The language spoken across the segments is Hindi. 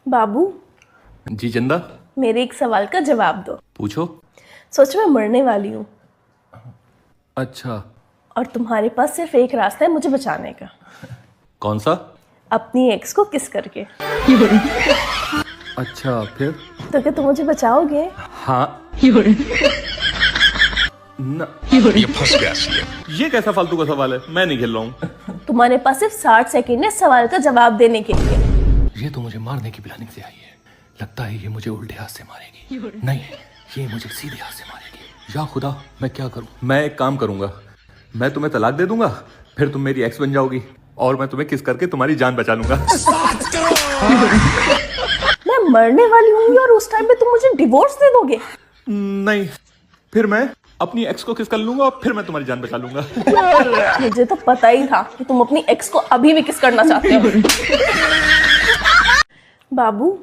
बाबू जी चंदा, मेरे एक सवाल का जवाब दो। पूछो। सोचो मैं मरने वाली हूँ अच्छा, और तुम्हारे पास सिर्फ एक रास्ता है मुझे बचाने का। कौन सा? अपनी एक्स को किस करके। अच्छा फिर? तो क्या तुम मुझे बचाओगे? हाँ ना, ये फंस गया सीएम। ये कैसा फालतू का सवाल है, मैं नहीं खेल रहा हूँ। तुम्हारे पास सिर्फ 60 सेकेंड है सवाल का जवाब देने के लिए। ये तो मुझे मारने की प्लानिंग से आई है। लगता है ये मुझे उल्टे हाथ से मारेगी। नहीं, ये मुझे सीधे हाथ से मारेगी। या खुदा, मैं क्या करूं? मैं एक काम करूंगा, मैं तुम्हें तलाक दे दूंगा, फिर तुम मेरी एक्स बन जाओगी और मैं तुम्हें किस करके तुम्हारी जान बचा लूंगा। मैं मरने वाली हूँ और उस टाइम पे तुम मुझे डिवोर्स दे दोगे? नहीं, फिर मैं अपनी एक्स को किस कर लूंगा और फिर मैं तुम्हारी जान बचा लूंगा। मुझे तो पता ही था कि तुम अपनी एक्स को अभी भी किस करना चाहते हो। बाबू,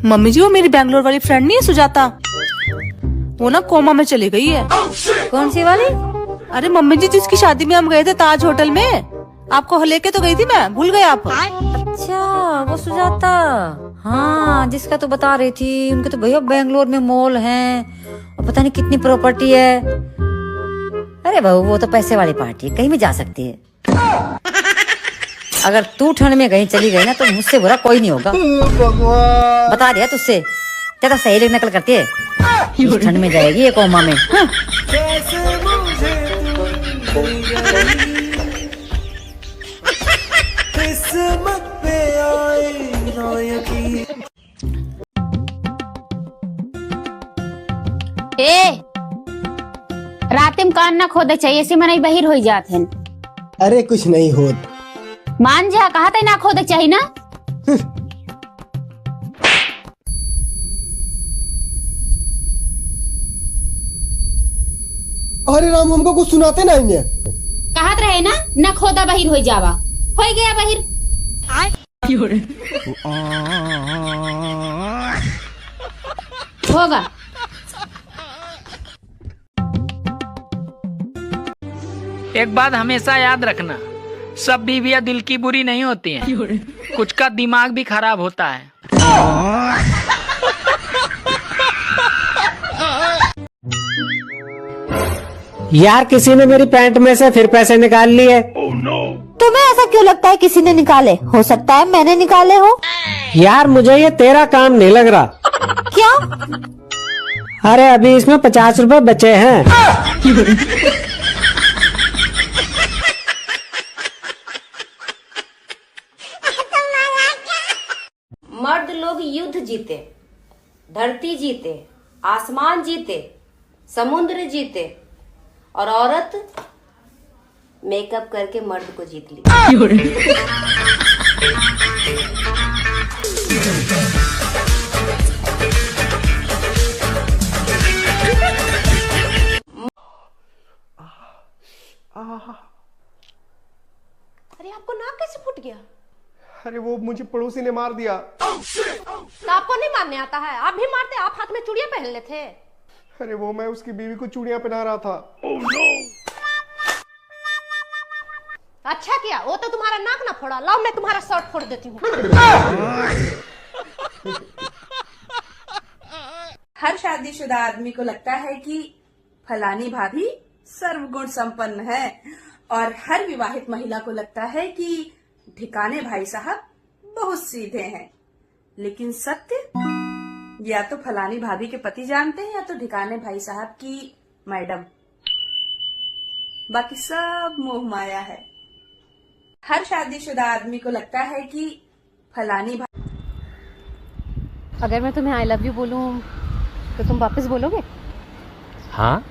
मम्मी जी वो मेरी बैंगलोर वाली फ्रेंड नहीं है सुजाता, वो ना कोमा में चली गई है। कौन सी वाली? अरे मम्मी जी जिसकी शादी में हम गए थे ताज होटल में, आपको लेके तो गई थी मैं, भूल गए आप? अच्छा वो सुजाता, हाँ जिसका तो बता रही थी। उनके तो भैया बेंगलोर में मॉल हैं और पता नहीं कितनी प्रॉपर्टी है। अरे बहू वो तो पैसे वाली पार्टी है, कहीं भी जा सकती है। अगर तू ठंड में कहीं चली गई ना तो मुझसे बुरा कोई नहीं होगा। बता दिया तुझसे, ज्यादा सही नकल करती है। इस ठंड में जाएगी ये कोमा में। हाँ। रात में कान ना खोदे चाहिए, ऐसे मनाई बहिर हो जाते हैं। अरे कुछ नहीं होत। मान जा, कहा था ना खोदे चाहिए ना। अरे राम, हमको कुछ सुनाते नहीं है। कहत रहे ना खोदा बहिर हो जावा, हो गया बहिर। होगा। एक बात हमेशा याद रखना, सब बीवियां दिल की बुरी नहीं होती हैं, कुछ का दिमाग भी खराब होता है। यार किसी ने मेरी पैंट में से फिर पैसे निकाल लिए। तुम्हें ऐसा क्यों लगता है किसी ने निकाले? हो सकता है मैंने निकाले हो। यार मुझे ये तेरा काम नहीं लग रहा। क्यों? अरे अभी इसमें 50 रुपए बचे हैं। मर्द लोग युद्ध जीते, धरती जीते, आसमान जीते, समुद्र जीते, और औरत मेकअप करके मर्द को जीत ली। अरे आपको नाक कैसे फूट गया? अरे वो मुझे पड़ोसी ने मार दिया। तो आपको नहीं मारने आता है? आप भी मारते, आप हाथ में चूड़ियां पहन ले थे। अरे वो मैं उसकी बीवी को चूड़ियां पहना रहा था। अच्छा किया, वो तो तुम्हारा नाक ना फोड़ा। लाओ मैं तुम्हारा शर्ट फोड़ देती हूँ। हर शादीशुदा आदमी को लगता है कि फलानी भाभी सर्वगुण संपन्न है, और हर विवाहित महिला को लगता है कि ठिकाने भाई साहब बहुत सीधे हैं। लेकिन सत्य या तो फलानी भाभी के पति जानते हैं या तो ठिकाने भाई साहब की मैडम। बाकी सब मोह माया है। हर शादीशुदा आदमी को लगता है कि फलानी अगर मैं तुम्हें आई लव यू बोलूं तो तुम वापस बोलोगे? हाँ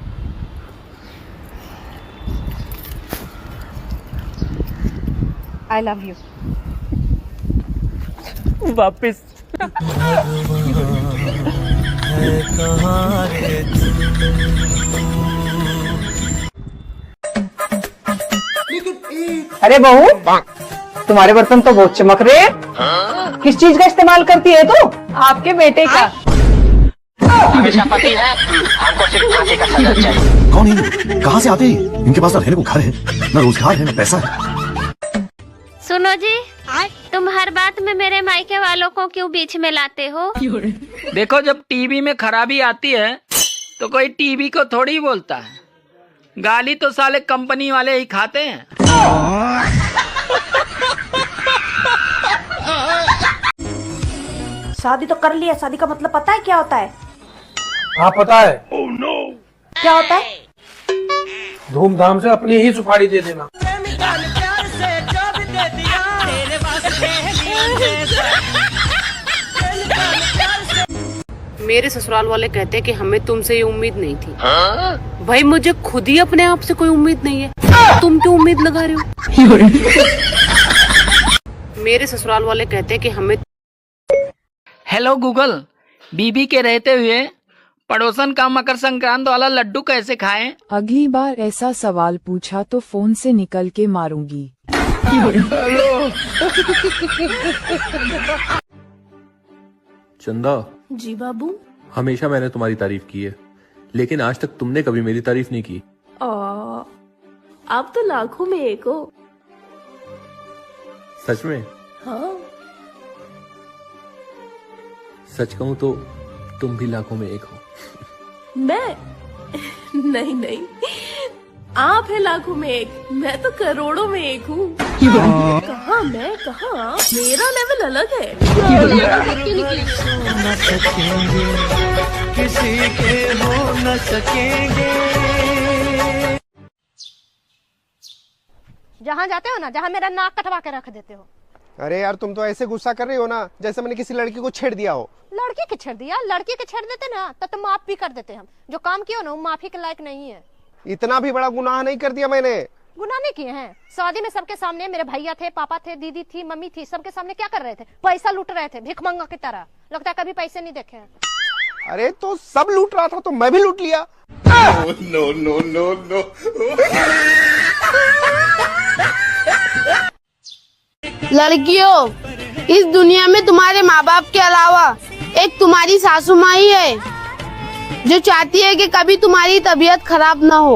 आई लव यू वापिस। अरे बहू, तुम्हारे बर्तन तो बहुत चमक रहे हैं। किस चीज का इस्तेमाल करती है तू? आपके बेटे का। हमेशा पति है, हमको सिर्फ फांसी का सजा चाहिए। कौन है? कहाँ से आते हैं? इनके पास ना रहने को घर है, ना रोजगार है, ना पैसा है। सुनो जी, तुम हर बात में मेरे मायके वालों को क्यों बीच में लाते हो? देखो, जब टीवी में खराबी आती है तो कोई टीवी को थोड़ी बोलता है, गाली तो साले कंपनी वाले ही खाते हैं। शादी तो कर लिया, शादी का मतलब पता है क्या होता है? हाँ पता है, क्या होता है? धूमधाम से अपनी ही सुपारी दे देना। मेरे ससुराल वाले कहते हैं कि हमें तुमसे ये उम्मीद नहीं थी। भाई मुझे खुद ही अपने आप से कोई उम्मीद नहीं है, तुम क्यों उम्मीद लगा रहे हो? मेरे ससुराल वाले कहते हैं कि हमें। हेलो गूगल, बीबी के रहते हुए पड़ोसन का मकर संक्रांत वाला लड्डू कैसे खाएं? अगली बार ऐसा सवाल पूछा तो फोन से निकल के मारूंगी। चंदा जी बाबू। हमेशा मैंने तुम्हारी तारीफ की है, लेकिन आज तक तुमने कभी मेरी तारीफ नहीं की। आप तो लाखों में एक हो। सच में? हाँ। सच कहूं तो तुम भी लाखों में एक हो। मैं? नहीं नहीं, आप है लाखों में एक, मैं तो करोड़ों में एक हूँ। कहाँ मैं, कहाँ, मेरा लेवल अलग है। किसी के हो न सकेंगे। जहाँ जाते हो ना, जहाँ मेरा नाक कटवा के रख देते हो। अरे यार तुम तो ऐसे गुस्सा कर रही हो ना जैसे मैंने किसी लड़की को छेड़ दिया हो। लड़की के छेड़ दिया? लड़की के छेड़ देते ना तो माफ भी कर देते हम। जो काम किया ना वो माफी के लायक नहीं है। इतना भी बड़ा गुनाह नहीं कर दिया मैंने। गुनाह नहीं किए हैं। शादी में सबके सामने मेरे भैया थे, पापा थे, दीदी थी, मम्मी थी, सबके सामने क्या कर रहे थे? पैसा लूट रहे थे, भिखमंगा की तरह। लगता है कभी पैसे नहीं देखे हैं। अरे तो सब लूट रहा था तो मैं भी लूट लिया। No no no no. लड़कियों, इस दुनिया में तुम्हारे माँ बाप के अलावा एक तुम्हारी सासू माँ ही है जो चाहती है कि कभी तुम्हारी तबीयत खराब ना हो।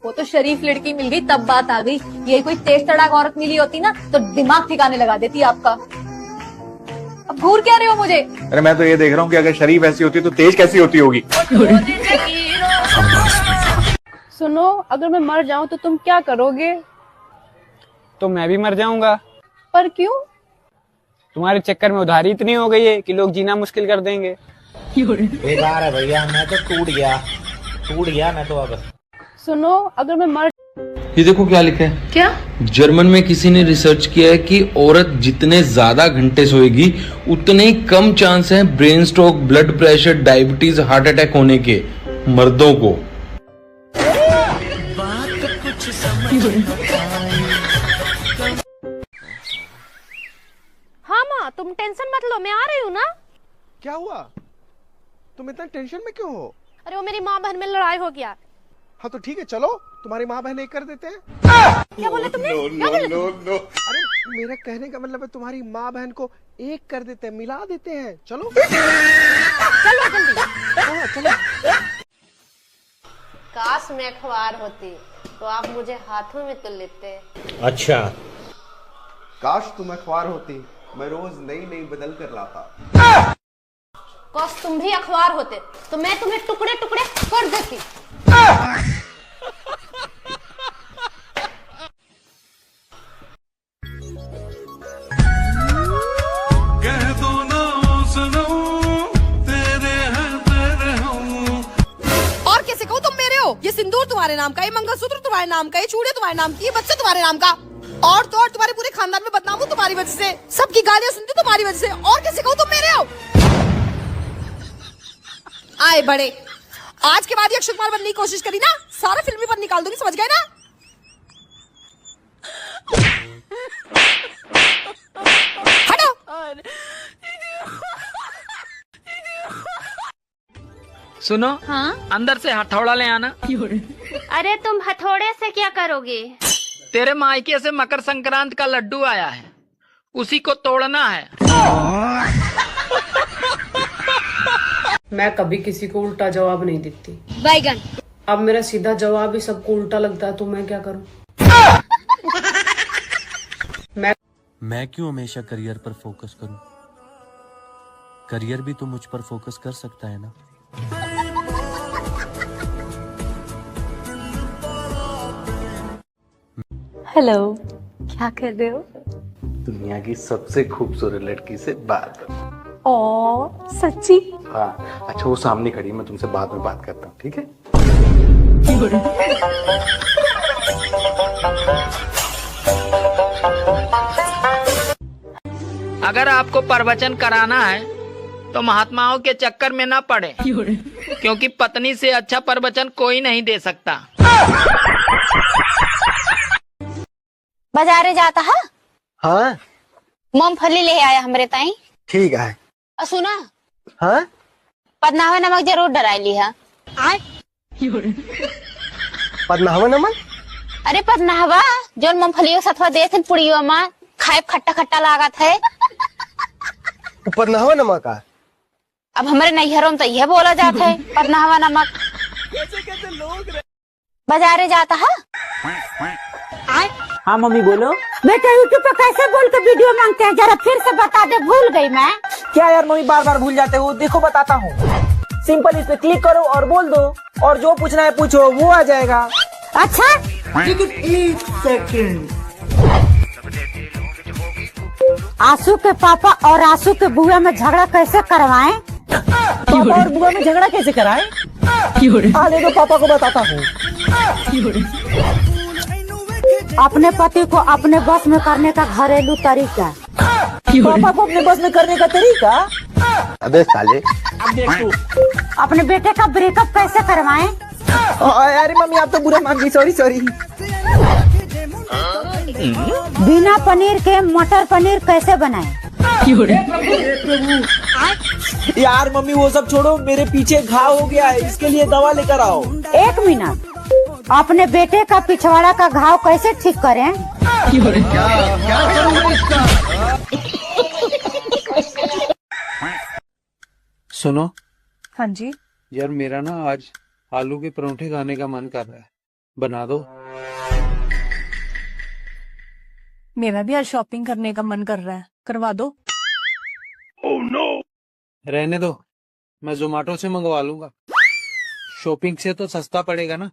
वो तो शरीफ लड़की मिल गई तब बात आ गई। ये कोई तेज तड़ाक औरत मिली होती ना तो दिमाग ठिकाने लगा देती आपका। अब घूर क्या रहे हो मुझे? अरे मैं तो ये देख रहा हूँ कि अगर शरीफ ऐसी होती तो तेज कैसी होती होगी। सुनो, अगर मैं मर जाऊँ तो तुम क्या करोगे? तो मैं भी मर जाऊंगा। पर क्यों? तुम्हारे चक्कर में उधारी इतनी हो गई है कि लोग जीना मुश्किल कर देंगे। बेकार है भैया, मैं तो टूट गया मैं तो। अब सुनो, अगर मैं मर। ये देखो क्या लिखा है। क्या? जर्मन में किसी ने रिसर्च किया है कि औरत जितने ज्यादा घंटे सोएगी उतने ही कम चांस है brain stroke, blood pressure, diabetes, heart attack होने के मर्दों को। हाँ माँ, तुम टेंशन मत लो, मैं आ रही हूँ ना। क्या हुआ? तुम इतना टेंशन में क्यों हो? अरे वो मेरी माँ बहन में लड़ाई हो गया। हाँ तो ठीक है, चलो तुम्हारी माँ बहन एक कर देते हैं। क्या बोले तुमने? नो। अरे मेरा कहने का मतलब है तुम्हारी माँ बहन को एक कर देते हैं, मिला देते हैं। चलो चलो जल्दी। हाँ, चलो। काश मैं अखबार होती तो आप मुझे हाथों में तो लेते। अच्छा, काश तुम अखबार होती, मैं रोज नई बदल कर लाता। काश तुम भी अखबार होते तो मैं तुम्हें टुकड़े टुकड़े कर देती। कह दो ना सनम, तेरे हैं तेरे हम। और कैसे कहूँ तुम मेरे हो? ये सिंदूर तुम्हारे नाम का, ये मंगलसूत्र तुम्हारे नाम का, ये चूड़े तुम्हारे नाम की, ये बच्चे तुम्हारे नाम का। और तो और तुम्हारे पूरे खानदान में बदनाम हूँ तुम्हारी वजह से, सबकी गालियाँ सुनती तुम्हारी वजह से। और कैसे कहूँ तुम मेरे हो? आए बड़े, आज के बाद ये अक्षय कुमार बनने की कोशिश करी ना, सारा फिल्मी पर निकाल दूंगी, समझ गए ना? हटो। सुनो, हाँ? अंदर से हथौड़ा ले आना। अरे तुम हथौड़े से क्या करोगे? तेरे मायके से मकर संक्रांत का लड्डू आया है, उसी को तोड़ना है। मैं कभी किसी को उल्टा जवाब नहीं देती। बैगन। अब मेरा सीधा जवाब ही सबको उल्टा लगता है तो मैं क्या करूं? मैं क्यों हमेशा करियर पर फोकस करूं? करियर भी तो मुझ पर फोकस कर सकता है ना। हेलो, क्या कर रहे हो? दुनिया की सबसे खूबसूरत लड़की से बात। ओ सच्ची? हाँ, अच्छा वो सामने खड़ी है, मैं तुमसे बाद में बात करता हूँ, ठीक है? अगर आपको प्रवचन कराना है तो महात्माओं के चक्कर में ना पड़े, क्योंकि पत्नी से अच्छा प्रवचन कोई नहीं दे सकता। बाजारे जाता है? हाँ मूंगफली ले आया हमरे ताई। ठीक है। और सुना, हाँ पदनावा नमक जरूर डराई ली है। पदनावा नमक? अरे पदनावा जो मूंगफलियों सथवा दे थे पुड़ियों में खाए खट्टा खट्टा लागत है। पदनावा नमक का? अब हमारे नैहरों में तो यह बोला जाता है पदनावा नमक। बाजारे जाता है? हाँ मम्मी बोलो। बेटा यूट्यूब पे कैसे बोल के वीडियो मांगते हैं, जरा फिर से बता दे, भूल गई मैं। क्या यार मम्मी बार बार भूल जाते हो, देखो बताता हूँ। सिंपल इस पे क्लिक करो और बोल दो, और जो पूछना है पूछो, वो आ जाएगा। अच्छा लेकिन 1 सेकंड। आंसू के पापा और आंसू के बुआ में झगड़ा कैसे करवाएं? पापा और बुआ में झगड़ा कैसे कराएं? आने दो, पापा को बताता हूँ। अपने पति को अपने बस में करने का घरेलू तरीका। पापा को अपने बस में करने का तरीका? अबे साले। अब देख तू। अपने बेटे का ब्रेकअप कैसे करवाएं? अरे मम्मी आप तो बुरा मान गई, सॉरी सॉरी। बिना पनीर के मटर पनीर कैसे बनाएं? यार मम्मी वो सब छोड़ो, मेरे पीछे घाव हो गया है, इसके लिए दवा लेकर आओ। 1 मिनट, अपने बेटे का पिछवाड़ा का घाव कैसे ठीक करें? सुनो। हाँ जी। यार मेरा ना आज आलू के परोठे खाने का मन कर रहा है, बना दो। मेरा भी आज शॉपिंग करने का मन कर रहा है, करवा दो। Oh no. रहने दो, मैं जोमेटो से मंगवा लूंगा, शॉपिंग से तो सस्ता पड़ेगा ना।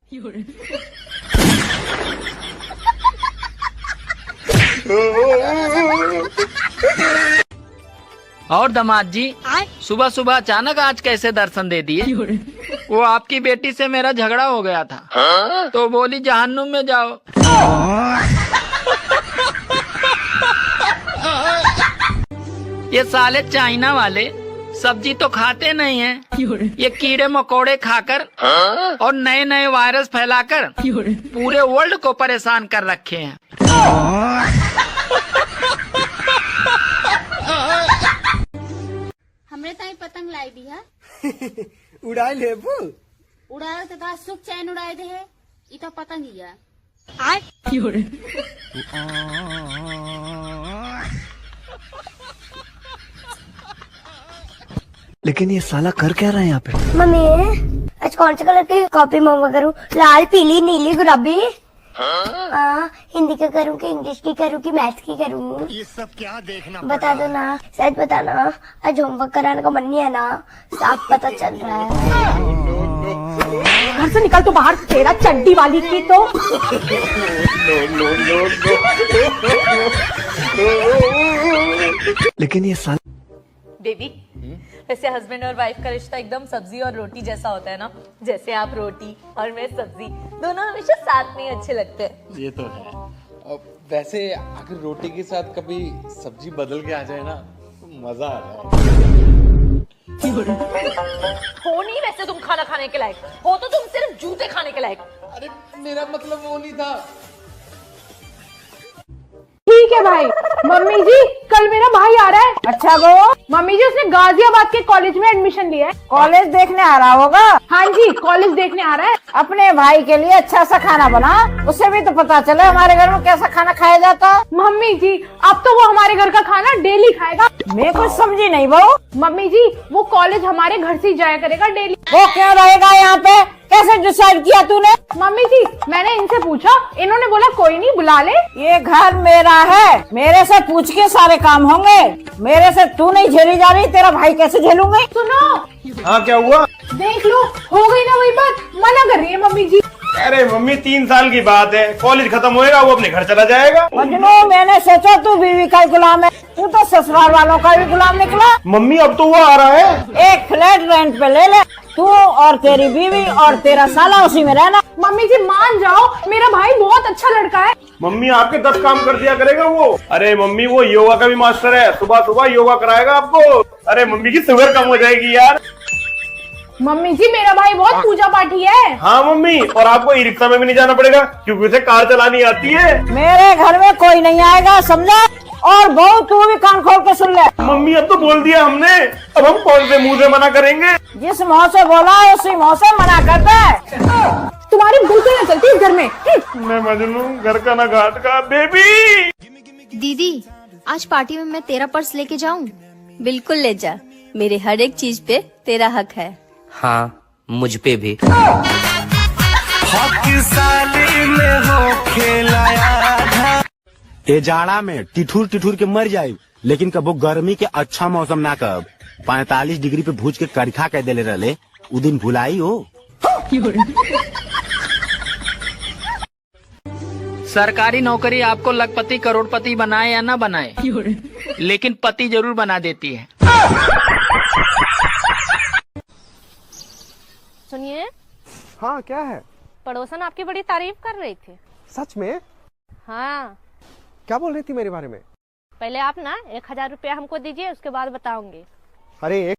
और दामाद जी सुबह सुबह अचानक आज कैसे दर्शन दे दिए? वो आपकी बेटी से मेरा झगड़ा हो गया था, तो बोली जहन्नुम में जाओ। ये साले चाइना वाले सब्जी तो खाते नहीं हैं, ये कीड़े मकोड़े खाकर और नए नए वायरस फैलाकर पूरे वर्ल्ड को परेशान कर रखे हैं। हमरे ताई पतंग लाई दी है। उड़ाई ले वो। उड़ाए तो सुख चैन उड़ाए दे है, ये तो पतंग ही है। लेकिन ये साला कर क्या रहा है यहाँ पे? मम्मी आज कौन से कलर की कॉपी मंगवा करूँ? लाल, पीली, नीली, गुलाबी? हिंदी की करूँ कि इंग्लिश की करूँ कि मैथ्स की करूँ? ये सब क्या देखना बता दो ना, सच बताना। आज होमवर्क कराने का मन नहीं है ना, साफ पता चल रहा है। घर से निकल तो बाहर, तेरा चड्डी वाली की तो। लेकिन ये साला बेबी, वैसे हस्बैंड और वाइफ का रिश्ता एकदम सब्जी और रोटी जैसा होता है ना। जैसे आप रोटी और मैं सब्जी, दोनों हमेशा साथ में अच्छे लगते हैं। ये तो है। वैसे अगर रोटी के साथ कभी सब्जी बदल के आ जाए ना तो मजा आ जाए। हो नहीं वैसे तुम खाना खाने के लायक, हो तो तुम सिर्फ जूते खाने के लायक। अरे मेरा मतलब वो नहीं था। ठीक है भाई, मम्मी जी कल मेरा भाई आ रहा है। अच्छा गो। मम्मी जी उसने गाजियाबाद के कॉलेज में एडमिशन लिया है। कॉलेज देखने आ रहा होगा। हाँ जी कॉलेज देखने आ रहा है। अपने भाई के लिए अच्छा सा खाना बना, उसे भी तो पता चले हमारे घर में कैसा खाना खाया जाता। मम्मी जी अब तो वो हमारे घर का खाना डेली खाएगा। मैं कुछ समझी नहीं बहू। मम्मी जी वो कॉलेज हमारे घर से ही जाया करेगा डेली। वो क्यों रहेगा यहाँ पे, कैसे डिसाइड किया तूने? मम्मी जी मैंने इनसे पूछा, इन्होंने बोला कोई नहीं बुला ले। ये घर मेरा है, मेरे से पूछ के सारे काम होंगे। मेरे से तू नहीं झेली जा रही, तेरा भाई कैसे झेलूंगी? सुनो। हाँ क्या हुआ? देख लो हो गई ना वही बात, मना कर रही है मम्मी जी। अरे मम्मी 3 साल की बात है, कॉलेज खत्म होएगा वो अपने घर चला जाएगा। मजनू मैंने सोचा तू बीवी का गुलाम है, तू तो ससुराल वालों का भी गुलाम निकला। मम्मी अब तो वो आ रहा है। एक फ्लैट रेंट पे ले ले, तू और तेरी बीवी और तेरा साला उसी में रहना। मम्मी जी मान जाओ, मेरा भाई बहुत अच्छा लड़का है। मम्मी आपके 10 काम कर दिया करेगा वो। अरे मम्मी वो योगा का भी मास्टर है, सुबह सुबह योगा कराएगा आपको। अरे मम्मी की शुगर कम हो जाएगी यार। मम्मी जी मेरा भाई बहुत पूजा पाठी है। हाँ मम्मी, और आपको ई रिक्शा में भी नहीं जाना पड़ेगा क्योंकि उसे कार चलानी आती है। मेरे घर में कोई नहीं आएगा समझा, और बहू तू भी कान खोल के सुन ले। मम्मी अब तो बोल दिया हमने, अब हम कौन से मुंह से मना करेंगे? जिस मुँह से बोला उसी मुँह से मना कर दे। तुम्हारी बिल्कुल न चलती इस घर में। मैं मजनू घर का ना घाट का। बेबी दीदी आज पार्टी में मैं तेरा पर्स लेके जाऊं? बिल्कुल ले जा, मेरे हर एक चीज पे तेरा हक है। हाँ मुझ पे भी। ए जाड़ा में टिठुर टिठुर के मर जाये, लेकिन कबो गर्मी के अच्छा मौसम ना कब 45 डिग्री पे भूज के करखा कह देले रहे, उ दिन भुलाई हो। सरकारी नौकरी आपको लखपति करोड़पति बनाए या ना बनाए, लेकिन पति जरूर बना देती है। सुनिए। हाँ क्या है? पड़ोसन आपकी बड़ी तारीफ कर रही थी। सच में? हाँ। क्या बोल रही थी मेरे बारे में? पहले आप ना 1000 रुपया हमको दीजिए, उसके बाद बताऊंगी। अरे